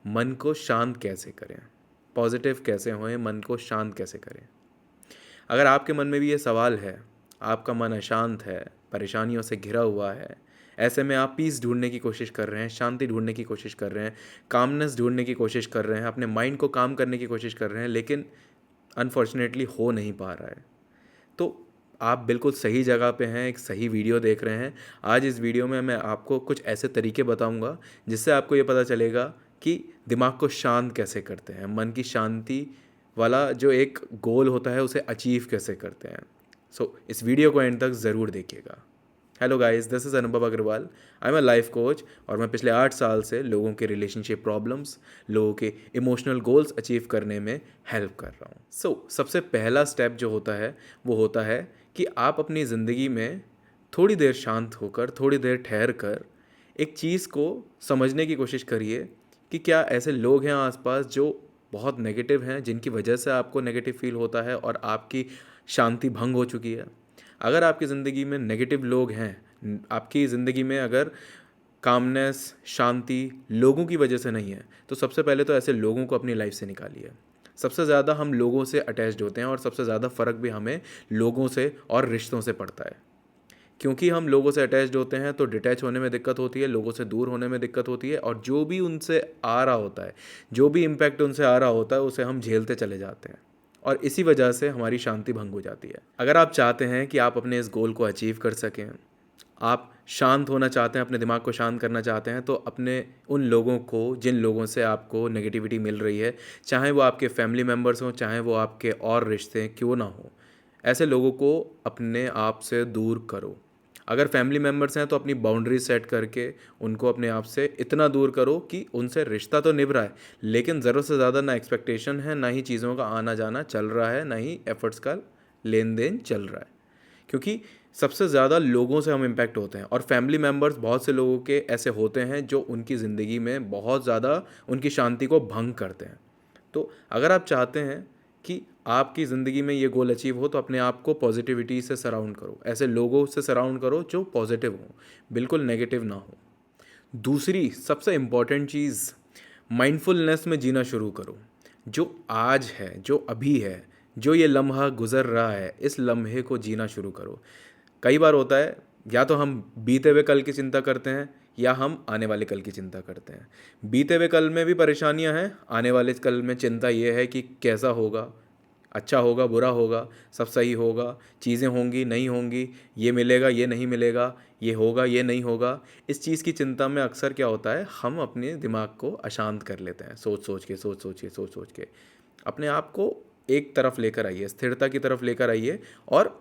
मन को शांत कैसे करें, पॉजिटिव कैसे होएं, मन को शांत कैसे करें। अगर आपके मन में भी ये सवाल है, आपका मन अशांत है, परेशानियों से घिरा हुआ है, ऐसे में आप पीस ढूंढने की कोशिश कर रहे हैं, शांति ढूंढने की कोशिश कर रहे हैं, कामनेस ढूंढने की कोशिश कर रहे हैं, अपने माइंड को काम करने की कोशिश कर रहे हैं, लेकिन अनफॉर्चुनेटली हो नहीं पा रहा है, तो आप बिल्कुल सही जगह पे हैं, एक सही वीडियो देख रहे हैं। आज इस वीडियो में मैं आपको कुछ ऐसे तरीके बताऊंगा जिससे आपको ये पता चलेगा कि दिमाग को शांत कैसे करते हैं, मन की शांति वाला जो एक गोल होता है उसे अचीव कैसे करते हैं। इस वीडियो को एंड तक ज़रूर देखिएगा। Hello guys, this is Anubhav Agrawal. I am a life coach और मैं पिछले 8 साल से लोगों के रिलेशनशिप प्रॉब्लम्स, लोगों के इमोशनल गोल्स अचीव करने में हेल्प कर रहा हूँ। सबसे पहला स्टेप जो होता है वो होता है कि आप अपनी ज़िंदगी में थोड़ी देर शांत होकर, थोड़ी देर ठहर कर एक चीज़ को समझने की कोशिश करिए कि क्या ऐसे लोग हैं आसपास जो बहुत नेगेटिव हैं, जिनकी वजह से आपको नेगेटिव फील होता है और आपकी शांति भंग हो चुकी है। अगर आपकी ज़िंदगी में नेगेटिव लोग हैं, आपकी ज़िंदगी में अगर कामनेस, शांति लोगों की वजह से नहीं है, तो सबसे पहले तो ऐसे लोगों को अपनी लाइफ से निकालिए। सबसे ज़्यादा हम लोगों से अटैच्ड होते हैं और सबसे ज़्यादा फ़र्क भी हमें लोगों से और रिश्तों से पड़ता है। क्योंकि हम लोगों से अटैच्ड होते हैं तो डिटैच होने में दिक्कत होती है, लोगों से दूर होने में दिक्कत होती है, और जो भी उनसे आ रहा होता है, जो भी इम्पैक्ट उनसे आ रहा होता है, उसे हम झेलते चले जाते हैं और इसी वजह से हमारी शांति भंग हो जाती है। अगर आप चाहते हैं कि आप अपने इस गोल को अचीव कर सकें, आप शांत होना चाहते हैं, अपने दिमाग को शांत करना चाहते हैं, तो अपने उन लोगों को, जिन लोगों से आपको नेगेटिविटी मिल रही है, चाहे वो आपके फैमिली मेम्बर्स हों, चाहे वो आपके और रिश्ते क्यों ना हो, ऐसे लोगों को अपने आप से दूर करो। अगर फैमिली मेम्बर्स हैं तो अपनी बाउंड्री सेट करके उनको अपने आप से इतना दूर करो कि उनसे रिश्ता तो निभ रहा है, लेकिन ज़रूरत से ज़्यादा ना एक्सपेक्टेशन है, ना ही चीज़ों का आना जाना चल रहा है, ना ही एफर्ट्स का लेन देन चल रहा है। क्योंकि सबसे ज़्यादा लोगों से हम इम्पैक्ट होते हैं, और फैमिली मेम्बर्स बहुत से लोगों के ऐसे होते हैं जो उनकी ज़िंदगी में बहुत ज़्यादा उनकी शांति को भंग करते हैं। तो अगर आप चाहते हैं कि आपकी ज़िंदगी में ये गोल अचीव हो, तो अपने आप को पॉजिटिविटी से सराउंड करो, ऐसे लोगों से सराउंड करो जो पॉजिटिव हो, बिल्कुल नेगेटिव ना हो। दूसरी सबसे इम्पॉर्टेंट चीज़, माइंडफुलनेस में जीना शुरू करो। जो आज है, जो अभी है, जो ये लम्हा गुज़र रहा है, इस लम्हे को जीना शुरू करो। कई बार होता है, या तो हम बीते हुए कल की चिंता करते हैं या हम आने वाले कल की चिंता करते हैं। बीते हुए कल में भी परेशानियां हैं, आने वाले कल में चिंता ये है कि कैसा होगा, अच्छा होगा, बुरा होगा, सब सही होगा, चीज़ें होंगी, नहीं होंगी, ये मिलेगा, ये नहीं मिलेगा, ये होगा, ये नहीं होगा। इस चीज़ की चिंता में अक्सर क्या होता है, हम अपने दिमाग को अशांत कर लेते हैं, सोच सोच के, सोच सोच के, सोच सोच के। अपने आप को एक तरफ लेकर आइए, स्थिरता की तरफ लेकर आइए और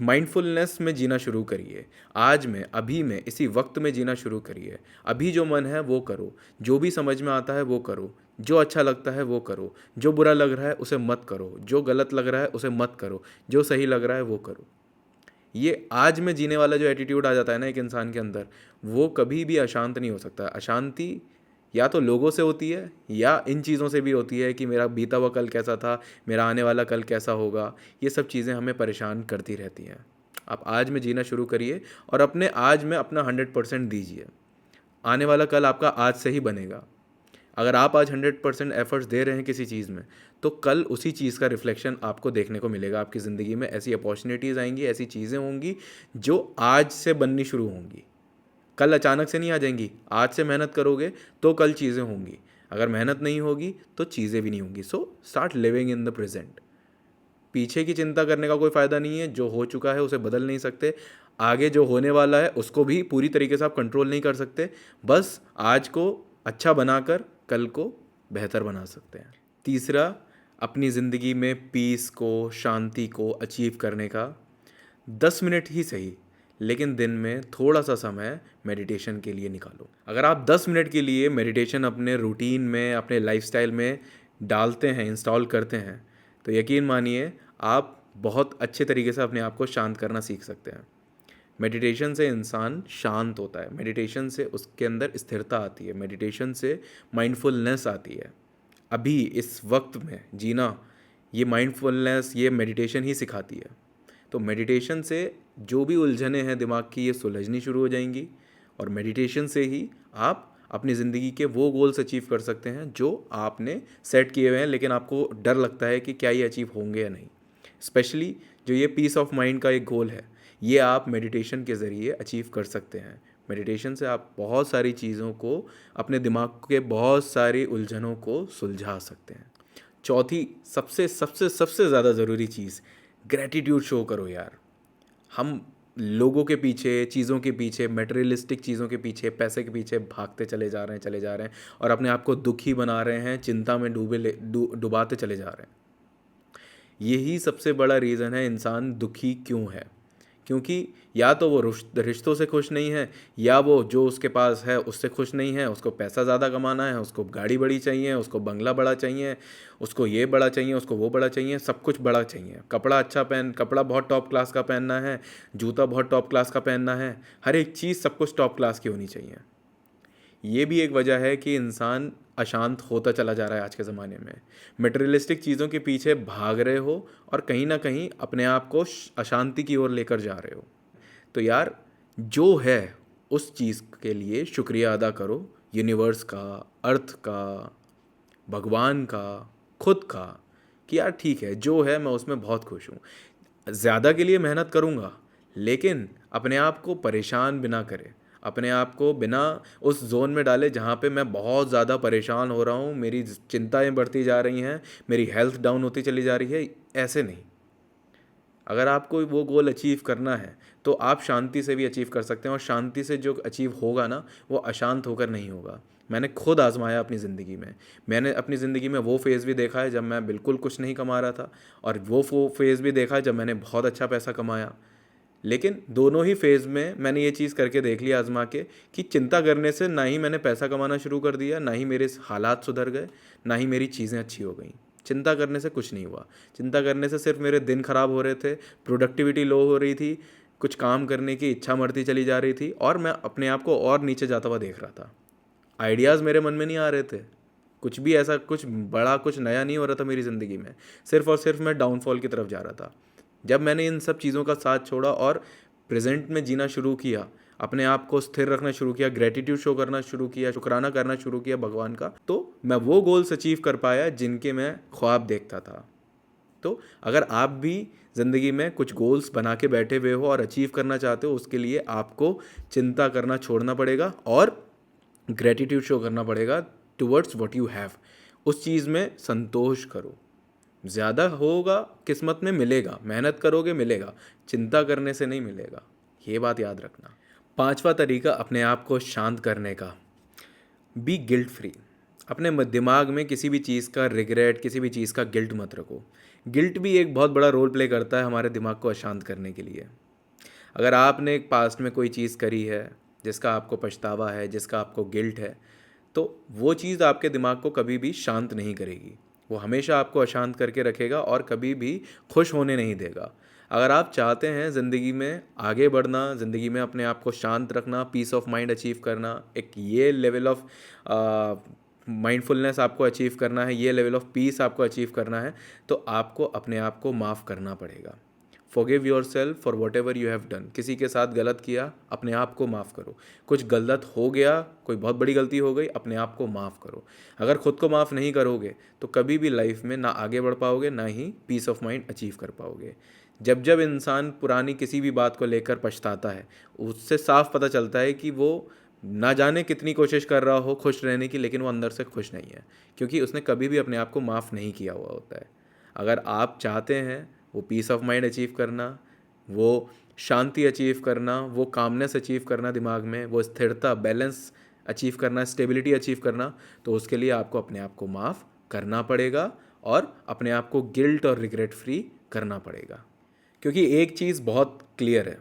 माइंडफुलनेस में जीना शुरू करिए। आज में, अभी में, इसी वक्त में जीना शुरू करिए। अभी जो मन है वो करो, जो भी समझ में आता है वो करो, जो अच्छा लगता है वो करो, जो बुरा लग रहा है उसे मत करो, जो गलत लग रहा है उसे मत करो, जो सही लग रहा है वो करो। ये आज में जीने वाला जो एटीट्यूड आ जाता है ना एक इंसान के अंदर, वो कभी भी अशांत नहीं हो सकता। अशांति या तो लोगों से होती है या इन चीज़ों से भी होती है कि मेरा बीता हुआ कल कैसा था, मेरा आने वाला कल कैसा होगा। ये सब चीज़ें हमें परेशान करती रहती हैं। आप आज में जीना शुरू करिए और अपने आज में अपना 100% दीजिए। आने वाला कल आपका आज से ही बनेगा। अगर आप आज 100% एफर्ट्स दे रहे हैं किसी चीज़ में, तो कल उसी चीज़ का रिफ्लेक्शन आपको देखने को मिलेगा। आपकी ज़िंदगी में ऐसी अपॉर्चुनिटीज़ आएंगी, ऐसी चीज़ें होंगी जो आज से बननी शुरू होंगी। कल अचानक से नहीं आ जाएंगी। आज से मेहनत करोगे तो कल चीज़ें होंगी, अगर मेहनत नहीं होगी तो चीज़ें भी नहीं होंगी। Start living in the present. पीछे की चिंता करने का कोई फ़ायदा नहीं है, जो हो चुका है उसे बदल नहीं सकते। आगे जो होने वाला है उसको भी पूरी तरीके से आप कंट्रोल नहीं कर सकते। बस आज को अच्छा बनाकर कल को बेहतर बना सकते हैं। तीसरा, अपनी ज़िंदगी में पीस को, शांति को अचीव करने का 10 मिनट ही सही, लेकिन दिन में थोड़ा सा समय मेडिटेशन के लिए निकालो। अगर आप 10 मिनट के लिए मेडिटेशन अपने रूटीन में, अपने लाइफस्टाइल में डालते हैं, इंस्टॉल करते हैं, तो यकीन मानिए आप बहुत अच्छे तरीके से अपने आप को शांत करना सीख सकते हैं। मेडिटेशन से इंसान शांत होता है, मेडिटेशन से उसके अंदर स्थिरता आती है, मेडिटेशन से माइंडफुलनेस आती है। अभी इस वक्त में जीना, ये माइंडफुलनेस, ये मेडिटेशन ही सिखाती है। तो मेडिटेशन से जो भी उलझने हैं दिमाग की, ये सुलझनी शुरू हो जाएंगी और मेडिटेशन से ही आप अपनी ज़िंदगी के वो गोल्स अचीव कर सकते हैं जो आपने सेट किए हुए हैं, लेकिन आपको डर लगता है कि क्या ये अचीव होंगे या नहीं। स्पेशली जो ये पीस ऑफ माइंड का एक गोल है, ये आप मेडिटेशन के ज़रिए अचीव कर सकते हैं। मेडिटेशन से आप बहुत सारी चीज़ों को, अपने दिमाग के बहुत सारी उलझनों को सुलझा सकते हैं। चौथी सबसे सबसे सबसे ज़्यादा ज़रूरी चीज़, ग्रैटिट्यूड शो करो यार। हम लोगों के पीछे, चीज़ों के पीछे, मटेरियलिस्टिक चीज़ों के पीछे, पैसे के पीछे भागते चले जा रहे हैं और अपने आप को दुखी बना रहे हैं, चिंता में डुबाते चले जा रहे हैं। यही सबसे बड़ा रीज़न है इंसान दुखी क्यों है। क्योंकि या तो वो रिश्तों से खुश नहीं है, या वो जो उसके पास है उससे खुश नहीं है। उसको पैसा ज़्यादा कमाना है, उसको गाड़ी बड़ी चाहिए, उसको बंगला बड़ा चाहिए, उसको ये बड़ा चाहिए, उसको वो बड़ा चाहिए, सब कुछ बड़ा चाहिए। कपड़ा बहुत टॉप क्लास का पहनना है, जूता बहुत टॉप क्लास का पहनना है, हर एक चीज़ सब कुछ टॉप क्लास की होनी चाहिए। ये भी एक वजह है कि इंसान अशांत होता चला जा रहा है आज के ज़माने में। मटेरियलिस्टिक चीज़ों के पीछे भाग रहे हो और कहीं ना कहीं अपने आप को अशांति की ओर लेकर जा रहे हो। तो यार, जो है उस चीज़ के लिए शुक्रिया अदा करो, यूनिवर्स का, अर्थ का, भगवान का, खुद का, कि यार ठीक है, जो है मैं उसमें बहुत खुश हूँ। ज़्यादा के लिए मेहनत करूँगा, लेकिन अपने आप को परेशान बिना करे, अपने आप को बिना उस जोन में डाले जहाँ पे मैं बहुत ज़्यादा परेशान हो रहा हूँ, मेरी चिंताएं बढ़ती जा रही हैं, मेरी हेल्थ डाउन होती चली जा रही है। ऐसे नहीं। अगर आपको वो गोल अचीव करना है तो आप शांति से भी अचीव कर सकते हैं, और शांति से जो अचीव होगा ना, वो अशांत होकर नहीं होगा। मैंने खुद आजमाया अपनी ज़िंदगी में। मैंने अपनी ज़िंदगी में वो फेज़ भी देखा है जब मैं बिल्कुल कुछ नहीं कमा रहा था, और वो फेज़ भी देखा है जब मैंने बहुत अच्छा पैसा कमाया। लेकिन दोनों ही फेज़ में मैंने ये चीज़ करके देख लिया आजमा के, कि चिंता करने से ना ही मैंने पैसा कमाना शुरू कर दिया, ना ही मेरे हालात सुधर गए, ना ही मेरी चीज़ें अच्छी हो गई। चिंता करने से कुछ नहीं हुआ। चिंता करने से सिर्फ मेरे दिन ख़राब हो रहे थे, प्रोडक्टिविटी लो हो रही थी, कुछ काम करने की इच्छा मरती चली जा रही थी, और मैं अपने आप को और नीचे जाता हुआ देख रहा था। आइडियाज़ मेरे मन में नहीं आ रहे थे, कुछ भी ऐसा कुछ बड़ा, कुछ नया नहीं हो रहा था मेरी ज़िंदगी में। सिर्फ और सिर्फ मैं डाउनफॉल की तरफ जा रहा था। जब मैंने इन सब चीज़ों का साथ छोड़ा और प्रेजेंट में जीना शुरू किया, अपने आप को स्थिर रखना शुरू किया, ग्रेटिट्यूड शो करना शुरू किया, शुक्राना करना शुरू किया भगवान का, तो मैं वो गोल्स अचीव कर पाया जिनके मैं ख्वाब देखता था। तो अगर आप भी ज़िंदगी में कुछ गोल्स बना के बैठे हुए हो और अचीव करना चाहते हो, उसके लिए आपको चिंता करना छोड़ना पड़ेगा और ग्रेटिट्यूड शो करना पड़ेगा टुवर्ड्स व्हाट यू हैव। उस चीज़ में संतोष करो। ज़्यादा होगा किस्मत में मिलेगा, मेहनत करोगे मिलेगा, चिंता करने से नहीं मिलेगा। ये बात याद रखना। पांचवा तरीका अपने आप को शांत करने का, बी गिल्ट फ्री। अपने दिमाग में किसी भी चीज़ का रिग्रेट, किसी भी चीज़ का गिल्ट मत रखो। गिल्ट भी एक बहुत बड़ा रोल प्ले करता है हमारे दिमाग को अशांत करने के लिए। अगर आपने पास्ट में कोई चीज़ करी है जिसका आपको पछतावा है, जिसका आपको गिल्ट है, तो वो चीज़ आपके दिमाग को कभी भी शांत नहीं करेगी। वो हमेशा आपको अशांत करके रखेगा और कभी भी खुश होने नहीं देगा। अगर आप चाहते हैं ज़िंदगी में आगे बढ़ना, ज़िंदगी में अपने आप को शांत रखना, पीस ऑफ माइंड अचीव करना, एक ये लेवल ऑफ माइंडफुलनेस आपको अचीव करना है, ये लेवल ऑफ पीस आपको अचीव करना है, तो आपको अपने आप को माफ़ करना पड़ेगा। Forgive your self for what ever you have done. किसी के साथ गलत किया, अपने आप को माफ़ करो। कुछ गलत हो गया, कोई बहुत बड़ी गलती हो गई, अपने आप को माफ़ करो। अगर खुद को माफ़ नहीं करोगे तो कभी भी लाइफ में ना आगे बढ़ पाओगे, ना ही पीस ऑफ माइंड अचीव कर पाओगे। जब जब इंसान पुरानी किसी भी बात को लेकर पछताता है, उससे साफ पता चलता है कि वो ना जाने कितनी कोशिश कर रहा हो खुश रहने की, लेकिन वो अंदर से खुश नहीं है, क्योंकि उसने कभी भी अपने आप को माफ़ नहीं किया हुआ होता है। अगर आप चाहते हैं वो पीस ऑफ माइंड अचीव करना, वो शांति अचीव करना, वो कामनेस अचीव करना दिमाग में, वो स्थिरता, बैलेंस अचीव करना, स्टेबिलिटी अचीव करना, तो उसके लिए आपको अपने आप को माफ़ करना पड़ेगा और अपने आप को गिल्ट और रिग्रेट फ्री करना पड़ेगा। क्योंकि एक चीज़ बहुत क्लियर है,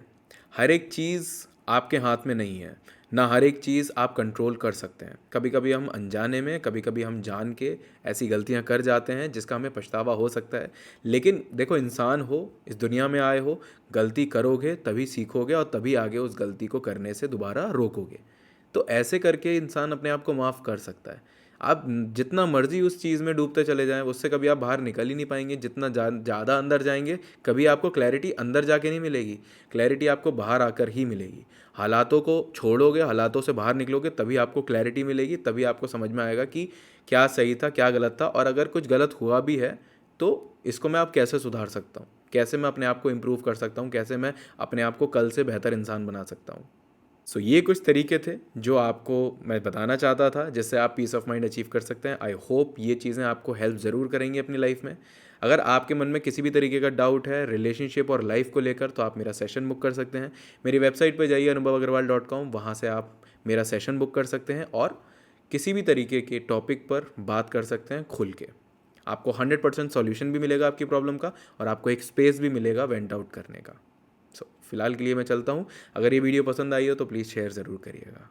हर एक चीज़ आपके हाथ में नहीं है, ना हर एक चीज़ आप कंट्रोल कर सकते हैं। कभी कभी हम अनजाने में, कभी कभी हम जान के ऐसी गलतियां कर जाते हैं जिसका हमें पछतावा हो सकता है। लेकिन देखो, इंसान हो, इस दुनिया में आए हो, गलती करोगे तभी सीखोगे और तभी आगे उस गलती को करने से दोबारा रोकोगे। तो ऐसे करके इंसान अपने आप को माफ़ कर सकता है। आप जितना मर्जी उस चीज़ में डूबते चले जाएं, उससे कभी आप बाहर निकल ही नहीं पाएंगे। जितना ज़्यादा अंदर जाएंगे, कभी आपको क्लैरिटी अंदर जाके नहीं मिलेगी, क्लैरिटी आपको बाहर आकर ही मिलेगी। हालातों को छोड़ोगे, हालातों से बाहर निकलोगे, तभी आपको क्लैरिटी मिलेगी, तभी आपको समझ में आएगा कि क्या सही था, क्या गलत था, और अगर कुछ गलत हुआ भी है तो इसको मैं अब कैसे सुधार सकता हूँ, कैसे मैं अपने आप को इम्प्रूव कर सकता हूँ, कैसे मैं अपने आप को कल से बेहतर इंसान बना सकता हूँ। सो ये कुछ तरीके थे जो आपको मैं बताना चाहता था, जिससे आप पीस ऑफ माइंड अचीव कर सकते हैं। आई होप ये चीज़ें आपको हेल्प ज़रूर करेंगी अपनी लाइफ में। अगर आपके मन में किसी भी तरीके का डाउट है रिलेशनशिप और लाइफ को लेकर, तो आप मेरा सेशन बुक कर सकते हैं। मेरी वेबसाइट पर जाइए anubhavagarwal.com, वहाँ से आप मेरा सेशन बुक कर सकते हैं और किसी भी तरीके के टॉपिक पर बात कर सकते हैं खुल के। आपको 100% सॉल्यूशन भी मिलेगा आपकी प्रॉब्लम का, और आपको एक स्पेस भी मिलेगा वेंट आउट करने का। सो फिलहाल के लिए मैं चलता हूँ। अगर ये वीडियो पसंद आई हो तो प्लीज़ शेयर ज़रूर करिएगा।